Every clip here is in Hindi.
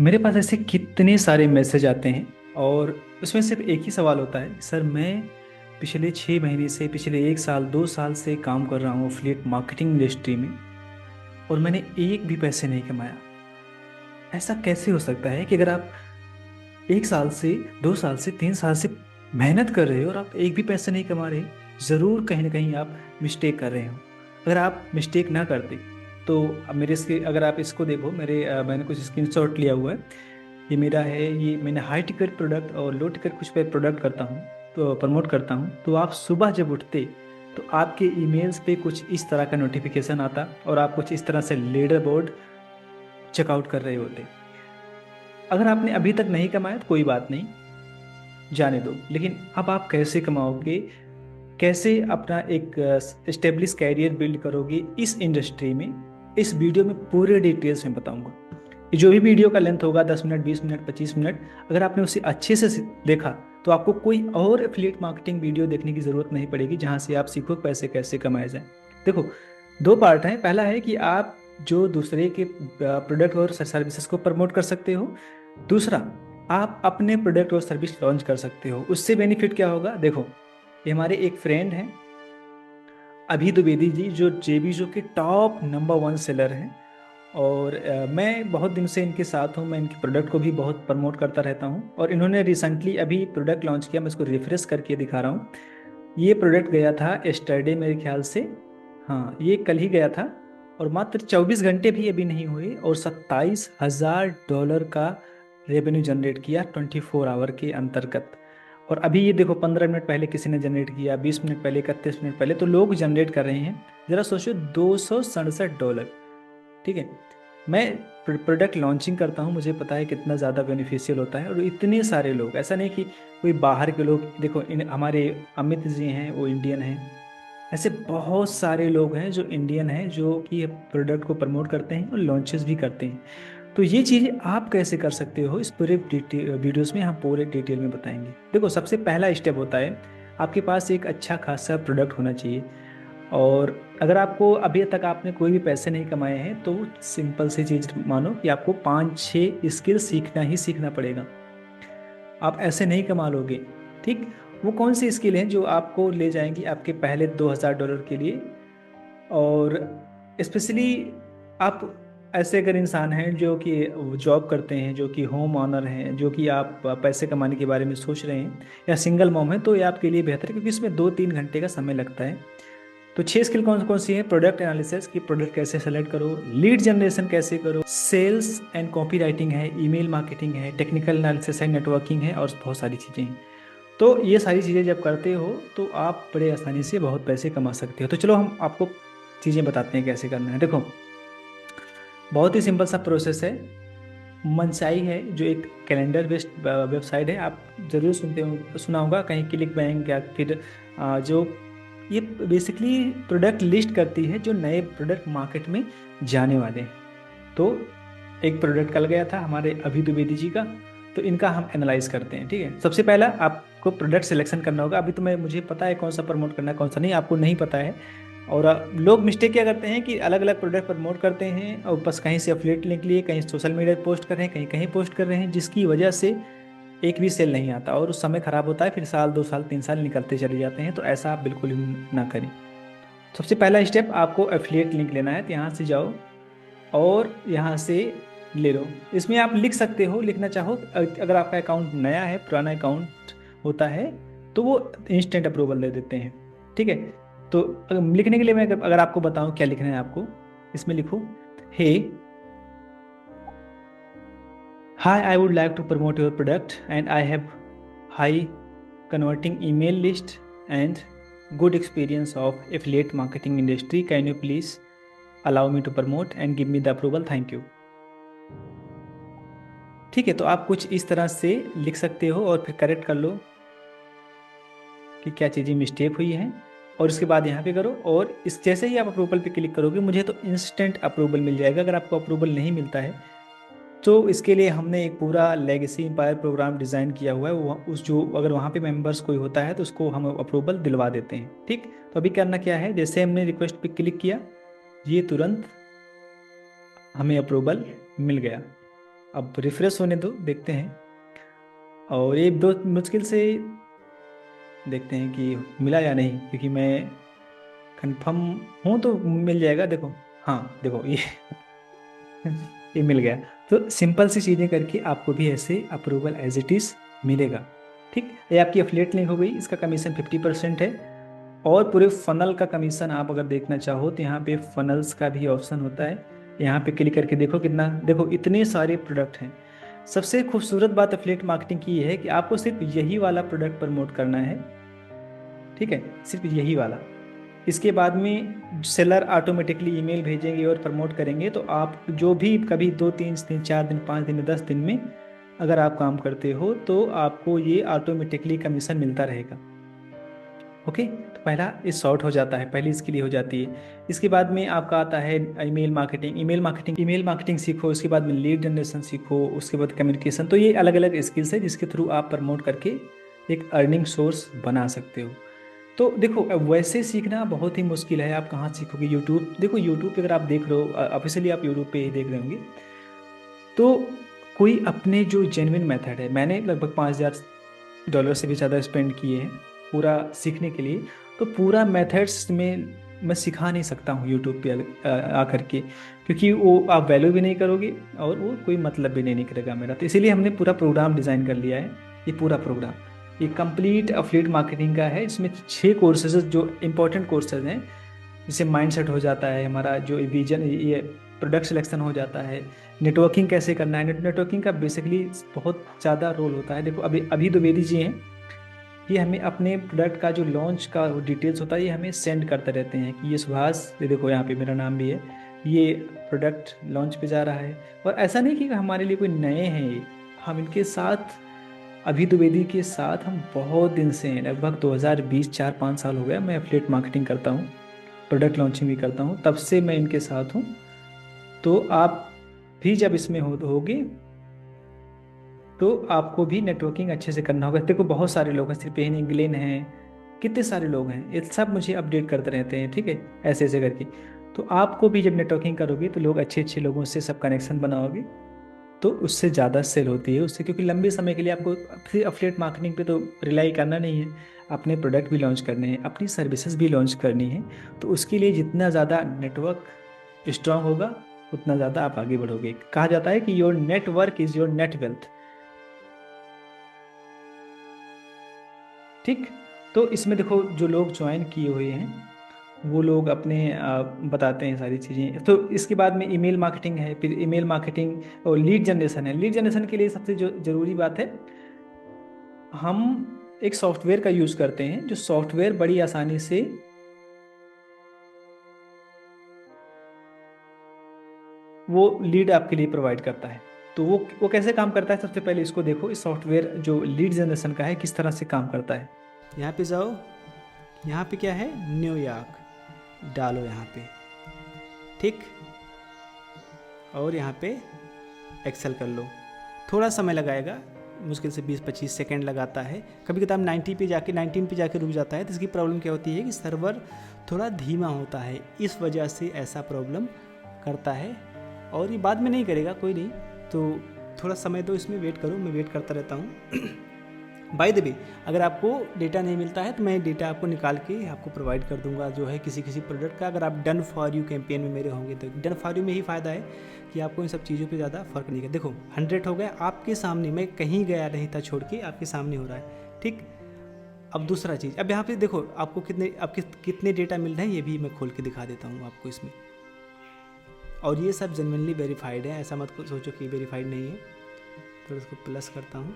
मेरे पास ऐसे कितने सारे मैसेज आते हैं और उसमें सिर्फ एक ही सवाल होता है, सर मैं पिछले 6 महीने से पिछले 1 साल 2 साल से काम कर रहा हूँ एफिलिएट मार्केटिंग इंडस्ट्री में और मैंने एक भी पैसे नहीं कमाया। ऐसा कैसे हो सकता है कि अगर आप 1 साल से 2 साल से 3 साल से मेहनत कर रहे हो और आप एक भी पैसे नहीं कमा रहे? ज़रूर कहीं ना कहीं आप मिस्टेक कर रहे हो। अगर आप मिस्टेक ना करते तो अब मेरे इसके अगर आप इसको देखो, मैंने कुछ स्क्रीनशॉट लिया हुआ है। ये मेरा है, ये मैंने हाई टिकट प्रोडक्ट और लो टिकट कुछ पे प्रोडक्ट करता हूँ, तो प्रमोट करता हूँ। तो आप सुबह जब उठते तो आपके ईमेल्स पे कुछ इस तरह का नोटिफिकेशन आता और आप कुछ इस तरह से लीडर बोर्ड चेकआउट कर रहे होते। अगर आपने अभी तक नहीं कमाया तो कोई बात नहीं, जाने दो, लेकिन अब आप कैसे कमाओगे, कैसे अपना एक स्टेब्लिश कैरियर बिल्ड करोगे इस इंडस्ट्री में, इस वीडियो में पूरे डिटेल्स में बताऊंगा। ये जो भी वीडियो का लेंथ होगा 10 मिनट 20 मिनट 25 मिनट, अगर आपने उसे अच्छे से देखा तो आपको कोई और एफिलिएट मार्केटिंग वीडियो देखने की ज़रूरत नहीं पड़ेगी जहाँ से आप सीखो पैसे कैसे कमाए जाएं। देखो, दो पार्ट हैं। पहला है कि आप जो दूसरे के प्रोडक्ट और सर्विसेज को प्रमोट कर सकते हो। दूसरा, आप अपने प्रोडक्ट और सर्विस लॉन्च कर सकते हो। उससे बेनिफिट क्या होगा? देखो, ये हमारे एक फ्रेंड हैं अभी द्विवेदी जी, जो जेबीजो के टॉप नंबर 1 सेलर हैं। और मैं बहुत दिन से इनके साथ हूँ, मैं इनके प्रोडक्ट को भी बहुत प्रमोट करता रहता हूँ। और इन्होंने रिसेंटली अभी प्रोडक्ट लॉन्च किया, मैं इसको रिफ्रेश करके दिखा रहा हूँ। ये प्रोडक्ट गया था एस्टरडे मेरे ख्याल से, हाँ ये कल ही गया था। और मात्र 24 घंटे भी अभी नहीं हुए और $27,000 का रेवेन्यू जनरेट किया 24 आवर के अंतर्गत। और अभी ये देखो, 15 मिनट पहले किसी ने जनरेट किया, 20 मिनट पहले, 31 मिनट पहले, तो लोग जनरेट कर रहे हैं। जरा सोचो, $267। ठीक है, मैं प्रोडक्ट लॉन्चिंग करता हूँ, मुझे पता है कितना ज़्यादा बेनिफिशियल होता है। और इतने सारे लोग, ऐसा नहीं कि कोई बाहर के लोग, देखो इन हमारे अमित जी हैं वो इंडियन हैं। ऐसे बहुत सारे लोग हैं जो इंडियन हैं, जो कि प्रोडक्ट को प्रमोट करते हैं और लॉन्चेस भी करते हैं। तो ये चीज़ें आप कैसे कर सकते हो, इस पूरे वीडियोस में हम पूरे डिटेल में बताएंगे। देखो, सबसे पहला स्टेप होता है आपके पास एक अच्छा खासा प्रोडक्ट होना चाहिए। और अगर आपको अभी तक आपने कोई भी पैसे नहीं कमाए हैं तो सिंपल सी चीज़ मानो कि आपको 5-6 स्किल सीखना ही सीखना पड़ेगा। आप ऐसे नहीं कमा लोगे। ठीक, वो कौन सी स्किल हैं जो आपको ले जाएंगी आपके पहले $2,000 के लिए? और स्पेशली आप ऐसे अगर इंसान हैं जो कि जॉब करते हैं, जो कि होम ऑनर हैं, जो कि आप पैसे कमाने के बारे में सोच रहे हैं, या सिंगल मॉम है, तो ये आपके लिए बेहतर है क्योंकि इसमें 2-3 घंटे का समय लगता है। तो 6 स्किल कौन कौन सी है? प्रोडक्ट एनालिसिस की, प्रोडक्ट कैसे सेलेक्ट करो, लीड जनरेशन कैसे करो, सेल्स एंड कॉपी राइटिंग है, ईमेल मार्केटिंग है, टेक्निकल एनालिसिस है, नेटवर्किंग है, और बहुत सारी चीज़ें हैं। तो ये सारी चीज़ें जब करते हो तो आप बड़े आसानी से बहुत पैसे कमा सकते हो। तो चलो हम आपको चीज़ें बताते हैं कैसे करना है। देखो, बहुत ही सिंपल सा प्रोसेस है। मनसाई है जो एक कैलेंडर बेस्ड वेबसाइट है, आप ज़रूर सुना होगा, कहीं क्लिक बैंक या फिर जो ये बेसिकली प्रोडक्ट लिस्ट करती है जो नए प्रोडक्ट मार्केट में जाने वाले हैं। तो एक प्रोडक्ट कल गया था हमारे अभी द्विवेदी जी का, तो इनका हम एनालाइज करते हैं। ठीक है, सबसे पहला आपको प्रोडक्ट सिलेक्शन करना होगा। अभी तो मुझे पता है कौन सा प्रमोट करना है कौन सा नहीं, आपको नहीं पता है। और लोग मिस्टेक क्या करते हैं कि अलग अलग प्रोडक्ट प्रमोट करते हैं और बस कहीं से अफिलिएट लिंक लिए, कहीं सोशल मीडिया पे पोस्ट कर रहे हैं, कहीं कहीं पोस्ट कर रहे हैं, जिसकी वजह से एक भी सेल नहीं आता और उस समय खराब होता है, फिर साल 2 साल 3 साल निकलते चले जाते हैं। तो ऐसा आप बिल्कुल भी ना करें। सबसे पहला स्टेप, आपको एफिलिएट लिंक लेना है। तो यहाँ से जाओ और यहाँ से ले लो। इसमें आप लिख सकते हो, लिखना चाहो, अगर आपका अकाउंट नया है, पुराना अकाउंट होता है तो वो इंस्टेंट अप्रूवल दे देते हैं। ठीक है, तो लिखने के लिए मैं अगर आपको बताऊं क्या लिखना है आपको, इसमें लिखो, hey hi, I would like to promote your product and I have high converting email list and good experience of affiliate marketing industry. Can you please allow me to promote and give me the approval? Thank you. ठीक है, तो आप कुछ इस तरह से लिख सकते हो और फिर करेक्ट कर लो कि क्या चीज़ें मिस्टेक हुई हैं। और उसके बाद यहाँ पे करो, और इस जैसे ही आप अप्रूवल पे क्लिक करोगे मुझे तो इंस्टेंट अप्रूवल मिल जाएगा। अगर आपको अप्रूवल नहीं मिलता है तो इसके लिए हमने एक पूरा लेगेसी एम्पायर प्रोग्राम डिज़ाइन किया हुआ है। वो उस जो अगर वहाँ पे मेंबर्स कोई होता है तो उसको हम अप्रूवल दिलवा देते हैं। ठीक, तो अभी करना क्या है, जैसे हमने रिक्वेस्ट पे क्लिक किया, ये तुरंत हमें अप्रूवल मिल गया। अब रिफ्रेश होने दो, देखते हैं। और एक दो मुश्किल से देखते हैं कि मिला या नहीं, क्योंकि मैं कंफर्म हूँ तो मिल जाएगा। देखो, हाँ देखो ये ये मिल गया। तो सिंपल सी चीज़ें करके आपको भी ऐसे अप्रूवल एज इट इज़ मिलेगा। ठीक, ये आपकी एफिलिएट लिंक हो गई, इसका कमीशन 50% है। और पूरे फनल का कमीशन आप अगर देखना चाहो तो यहाँ पे फनल्स का भी ऑप्शन होता है। यहाँ पे क्लिक करके देखो कितना, देखो इतने सारे प्रोडक्ट हैं। सबसे खूबसूरत बात एफिलिएट मार्केटिंग की ये है कि आपको सिर्फ यही वाला प्रोडक्ट प्रमोट करना है। ठीक है, सिर्फ यही वाला। इसके बाद में सेलर ऑटोमेटिकली ईमेल भेजेंगे और प्रमोट करेंगे, तो आप जो भी कभी 2 3 दिन 4 दिन 5 दिन 10 दिन में अगर आप काम करते हो तो आपको ये ऑटोमेटिकली कमीशन मिलता रहेगा। ओके, तो पहला इस सॉर्ट हो जाता है, पहली इसके लिए हो जाती है। इसके बाद में आपका आता है ईमेल मार्केटिंग। ईमेल मार्केटिंग सीखो, उसके बाद में लीड जनरेशन सीखो, उसके बाद कम्युनिकेशन। तो ये अलग अलग स्किल्स है जिसके थ्रू आप प्रमोट करके एक अर्निंग सोर्स बना सकते हो। तो देखो, अब वैसे सीखना बहुत ही मुश्किल है। आप कहाँ सीखोगे? यूट्यूब देखो, यूट्यूब पे अगर आप देख रहे हो, ऑफिशियली आप यूट्यूब पे ही देख रहे होंगे, तो कोई अपने जो जेन्युइन मेथड है, मैंने लगभग $5,000 से भी ज़्यादा स्पेंड किए हैं पूरा सीखने के लिए। तो पूरा मेथड्स में मैं सिखा नहीं सकता हूँ यूट्यूब पे आकर के, क्योंकि वो आप वैल्यू भी नहीं करोगे और वो कोई मतलब भी नहीं निकलेगा मेरा। तो इसीलिए हमने पूरा प्रोग्राम डिज़ाइन कर लिया है। ये पूरा प्रोग्राम ये कंप्लीट एफिलिएट मार्केटिंग का है। इसमें 6 कोर्सेज जो इंपॉर्टेंट कोर्सेज हैं, जैसे माइंडसेट हो जाता है हमारा, जो विजन, ये प्रोडक्ट सिलेक्शन हो जाता है, नेटवर्किंग कैसे करना है। नेटवर्किंग का बेसिकली बहुत ज़्यादा रोल होता है। देखो, अभी अभी द्विवेदी जी हैं, ये हमें अपने प्रोडक्ट का जो लॉन्च का डिटेल्स होता है ये हमें सेंड करते रहते हैं कि ये सुभाष, ये देखो यहाँ पे मेरा नाम भी है, ये प्रोडक्ट लॉन्च पे जा रहा है। और ऐसा नहीं कि हमारे लिए कोई नए हैं ये, हम इनके साथ, अभी द्विवेदी के साथ हम बहुत दिन से हैं, लगभग 2020 4 5 साल हो गया मैं एफिलिएट मार्केटिंग करता हूँ, प्रोडक्ट लॉन्चिंग भी करता हूँ, तब से मैं इनके साथ हूँ। तो आप भी जब इसमें होगे तो आपको भी नेटवर्किंग अच्छे से करना होगा। देखो, बहुत सारे लोग हैं, सिर्फ यही नहीं, ग्लेन हैं, कितने सारे लोग हैं, ये सब मुझे अपडेट करते रहते हैं। ठीक है, ऐसे ऐसे करके। तो आपको भी जब नेटवर्किंग करोगे तो लोग अच्छे अच्छे लोगों से सब कनेक्शन बनाओगे, तो उससे ज़्यादा सेल होती है उससे, क्योंकि लंबे समय के लिए आपको फिर अफिलिएट मार्केटिंग पे तो रिलाई करना नहीं है। अपने प्रोडक्ट भी लॉन्च करने हैं, अपनी सर्विसेज भी लॉन्च करनी है। तो उसके लिए जितना ज़्यादा नेटवर्क स्ट्रांग होगा उतना ज़्यादा आप आगे बढ़ोगे। कहा जाता है कि your network is your net wealth. ठीक, तो इसमें देखो जो लोग ज्वाइन किए हुए हैं वो लोग अपने बताते हैं सारी चीज़ें। तो इसके बाद में ईमेल मार्केटिंग है, फिर ईमेल मार्केटिंग और लीड जनरेशन है। लीड जनरेशन के लिए सबसे जो ज़रूरी बात है, हम एक सॉफ्टवेयर का यूज़ करते हैं, जो सॉफ्टवेयर बड़ी आसानी से वो लीड आपके लिए प्रोवाइड करता है। तो वो कैसे काम करता है, सबसे पहले इसको देखो, इस सॉफ्टवेयर जो लीड जनरेशन का है किस तरह से काम करता है। यहाँ पे जाओ, यहाँ पे क्या है, न्यूयॉर्क डालो यहाँ पे, ठीक, और यहाँ पे एक्सेल कर लो। थोड़ा समय लगाएगा, मुश्किल से 20-25 सेकेंड लगाता है। कभी कभी 19 पे जाके रुक जाता है। तो इसकी प्रॉब्लम क्या होती है कि सर्वर थोड़ा धीमा होता है, इस वजह से ऐसा प्रॉब्लम करता है। और ये बाद में नहीं करेगा, कोई नहीं, तो थोड़ा समय दो, इसमें वेट करो, मैं वेट करता रहता हूँ। बाय द वे, अगर आपको डेटा नहीं मिलता है तो मैं डेटा आपको निकाल के आपको प्रोवाइड कर दूंगा, जो है किसी किसी प्रोडक्ट का। अगर आप डन फॉर यू कैंपेन में मेरे होंगे तो डन फॉर यू में ही फ़ायदा है कि आपको इन सब चीज़ों पे ज़्यादा फर्क नहीं है। देखो 100 हो गया आपके सामने, मैं कहीं गया नहीं था छोड़ के, आपके सामने हो रहा है। ठीक, अब दूसरा चीज़, अब यहाँ पे देखो आपको कितने डेटा मिल रहे हैं, ये भी मैं खोल के दिखा देता हूँ आपको इसमें। और ये सब जेन्युइनली वेरीफाइड है, ऐसा मत सोचो कि वेरीफाइड नहीं है। तो इसको प्लस करता हूँ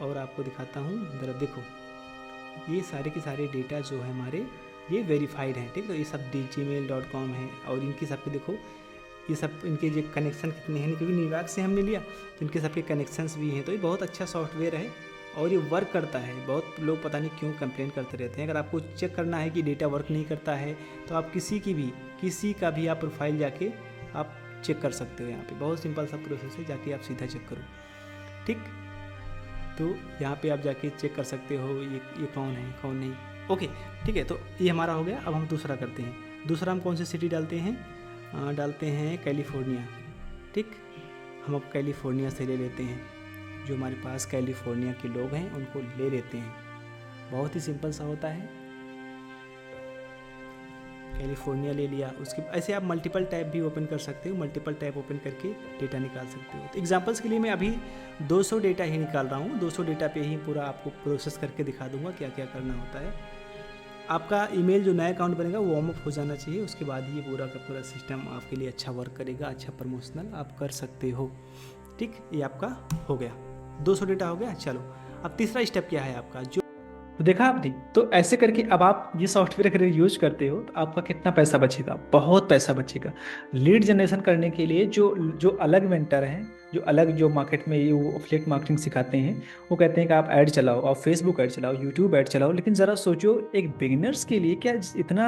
और आपको दिखाता हूँ, ज़रा देखो, ये सारे के सारे डेटा जो है हमारे ये वेरीफाइड हैं। ठीक है, तो ये सब gmail.com है, और इनकी सब पे देखो, ये सब इनके जो कनेक्शन कितने हैं, क्योंकि न्यूयॉर्क से हमने लिया तो इनके सबके कनेक्शंस भी हैं। तो ये बहुत अच्छा सॉफ्टवेयर है और ये वर्क करता है। बहुत लोग पता नहीं क्यों कंप्लेन करते रहते हैं। अगर आपको चेक करना है कि डेटा वर्क नहीं करता है तो आप किसी का भी आप प्रोफाइल जाके आप चेक कर सकते हो। यहाँ पे बहुत सिंपल सा प्रोसेस है, जाके आप सीधा चेक करो। ठीक, तो यहाँ पे आप जाके चेक कर सकते हो ये कौन है कौन नहीं। ओके, ठीक है, तो ये हमारा हो गया। अब हम दूसरा करते हैं। दूसरा हम कौन सी सिटी डालते हैं, डालते हैं कैलिफोर्निया। ठीक, हम अब कैलिफोर्निया से ले लेते हैं, जो हमारे पास कैलिफोर्निया के लोग हैं उनको ले लेते हैं। बहुत ही सिंपल सा होता है। कैलिफोर्निया ले लिया, उसके ऐसे आप मल्टीपल टैब भी ओपन कर सकते हो, मल्टीपल टैब ओपन करके डेटा निकाल सकते हो। तो एग्जांपल्स के लिए मैं अभी 200 डेटा ही निकाल रहा हूँ, 200 डेटा पे ही पूरा आपको प्रोसेस करके दिखा दूंगा क्या क्या करना होता है। आपका ईमेल जो नया अकाउंट बनेगा वो वार्म अप हो जाना चाहिए, उसके बाद ये पूरा का पूरा सिस्टम आपके लिए अच्छा वर्क करेगा, अच्छा प्रमोशनल आप कर सकते हो। ठीक, ये आपका हो गया, 200 डेटा हो गया। चलो अब तीसरा स्टेप क्या है आपका, जो तो देखा आपने। तो ऐसे करके अब आप ये सॉफ्टवेयर अगर यूज करते हो तो आपका कितना पैसा बचेगा, बहुत पैसा बचेगा। लीड जनरेशन करने के लिए जो जो अलग वेंटर हैं, जो अलग जो मार्केट में ये वो एफिलिएट मार्केटिंग सिखाते हैं, वो कहते हैं कि आप ऐड चलाओ, आप फेसबुक ऐड चलाओ, यूट्यूब ऐड चलाओ। लेकिन ज़रा सोचो, एक बिगिनर्स के लिए क्या इतना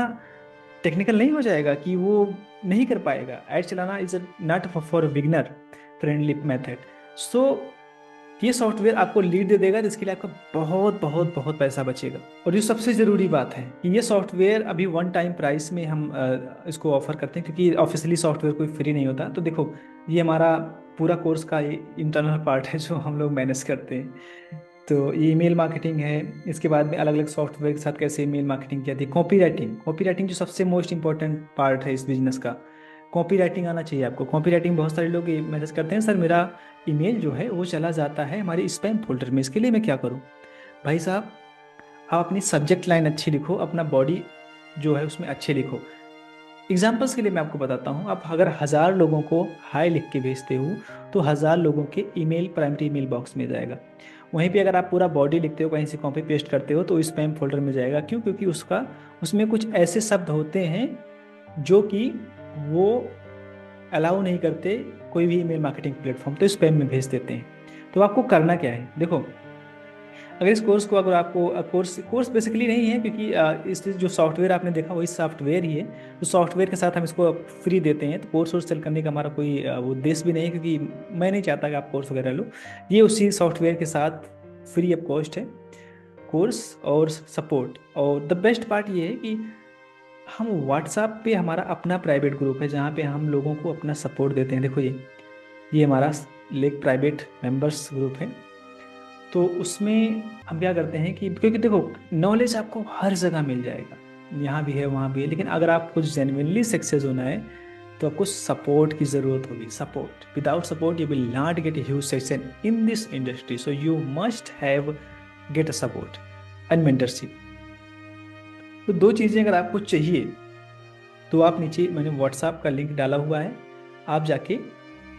टेक्निकल नहीं हो जाएगा कि वो नहीं कर पाएगा। ऐड चलाना is not for beginner friendly method. So ये सॉफ्टवेयर आपको लीड दे देगा, जिसके लिए आपका बहुत बहुत बहुत पैसा बचेगा। और ये सबसे ज़रूरी बात है कि ये सॉफ्टवेयर अभी वन टाइम प्राइस में हम इसको ऑफर करते हैं, क्योंकि ऑफिशियली सॉफ्टवेयर कोई फ्री नहीं होता। तो देखो, ये हमारा पूरा कोर्स का इंटरनल पार्ट है जो हम लोग मैनेज करते हैं। तो ये ईमेल मार्केटिंग है, इसके बाद में अलग अलग सॉफ्टवेयर के साथ कैसे ईमेल मार्केटिंग की जाती है। कॉपी राइटिंग जो सबसे मोस्ट इंपॉर्टेंट पार्ट है इस बिजनेस का, कॉपी राइटिंग आना चाहिए आपको। कॉपी राइटिंग बहुत सारे लोग ये मैसेज करते हैं, सर मेरा ईमेल जो है वो चला जाता है हमारे स्पैम फोल्डर में, इसके लिए मैं क्या करूं। भाई साहब, आप अपनी सब्जेक्ट लाइन अच्छी लिखो, अपना बॉडी जो है उसमें अच्छे लिखो। एग्जाम्पल्स के लिए मैं आपको बताता हूँ, आप अगर 1000 लोगों को हाय लिख के भेजते हो तो 1000 लोगों के ईमेल प्राइमरी ईमेल बॉक्स में जाएगा। वहीं पे अगर आप पूरा बॉडी लिखते हो, कहीं से कॉपी पेस्ट करते हो, तो स्पैम फोल्डर में जाएगा। क्यों? क्योंकि उसमें कुछ ऐसे शब्द होते हैं जो कि वो अलाउ नहीं करते कोई भी ईमेल मार्केटिंग प्लेटफॉर्म, तो स्पैम में भेज देते हैं। तो आपको करना क्या है, देखो, अगर इस कोर्स को अगर आपको कोर्स बेसिकली नहीं है, क्योंकि इस जो सॉफ्टवेयर आपने देखा वही सॉफ्टवेयर ही है। तो सॉफ्टवेयर के साथ हम इसको फ्री देते हैं, तो कोर्स सेल करने का हमारा कोई वो उद्देश्य भी नहीं है, क्योंकि मैं नहीं चाहता कि आप कोर्स वगैरह लो। ये उसी सॉफ्टवेयर के साथ फ्री ऑफ कॉस्ट है, कोर्स और सपोर्ट। और द बेस्ट पार्ट ये है कि हम व्हाट्सएप पे हमारा अपना प्राइवेट ग्रुप है, जहाँ पे हम लोगों को अपना सपोर्ट देते हैं। देखो, ये हमारा लेक प्राइवेट मेंबर्स ग्रुप है। तो उसमें हम क्या करते हैं कि, क्योंकि देखो, नॉलेज आपको हर जगह मिल जाएगा, यहाँ भी है वहाँ भी है, लेकिन अगर आपको जेन्युइनली सक्सेस होना है तो आपको सपोर्ट की ज़रूरत होगी। Support, without support you will not gate a huge success in this industry. So you must have get a support and mentorship. तो दो चीज़ें अगर आपको चाहिए तो आप नीचे मैंने व्हाट्सएप का लिंक डाला हुआ है, आप जाके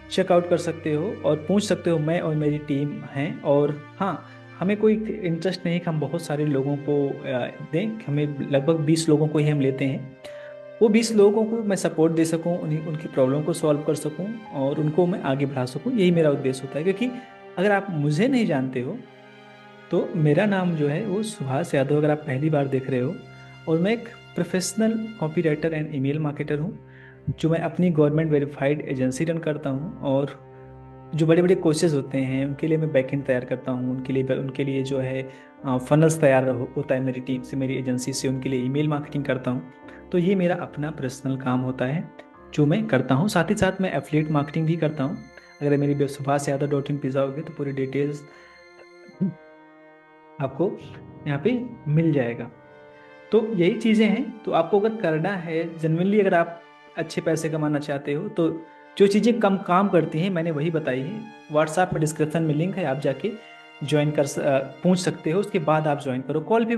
चेकआउट कर सकते हो और पूछ सकते हो। मैं और मेरी टीम हैं, और हाँ, हमें कोई इंटरेस्ट नहीं कि हम बहुत सारे लोगों को दें, हमें लगभग 20 लोगों को ही हम लेते हैं। वो 20 लोगों को मैं सपोर्ट दे सकूं, उनकी प्रॉब्लम को सॉल्व कर सकूं और उनको मैं आगे बढ़ा सकूं, यही मेरा उद्देश्य होता है। क्योंकि अगर आप मुझे नहीं जानते हो तो मेरा नाम जो है वो सुभाष यादव, अगर आप पहली बार देख रहे हो, और मैं एक professional copy writer and email marketer हूँ, जो मैं अपनी गवर्नमेंट वेरीफाइड एजेंसी रन करता हूँ। और जो बड़े बड़े कोर्सेज होते हैं उनके लिए मैं बैकएंड तैयार करता हूँ, उनके लिए जो है फनल्स तैयार होता है मेरी टीम से, मेरी एजेंसी से, उनके लिए ईमेल मार्केटिंग करता हूँ। तो ये मेरा अपना पर्सनल काम होता है जो मैं करता हूँ। साथ ही साथ मैं एफिलिएट मार्केटिंग भी करता हूँ। अगर मेरी वेब subhasyaadav.in पे जाओगे तो पूरी डिटेल्स आपको यहाँ पे मिल जाएगा। तो यही चीज़ें हैं। तो आपको अगर करना है जेन्युइनली, अगर आप अच्छे पैसे कमाना चाहते हो, तो जो चीज़ें कम काम करती हैं मैंने वही बताई है। व्हाट्सएप में डिस्क्रिप्शन में लिंक है, आप जाके ज्वाइन पूछ सकते हो, उसके बाद आप ज्वाइन करो। कॉल पे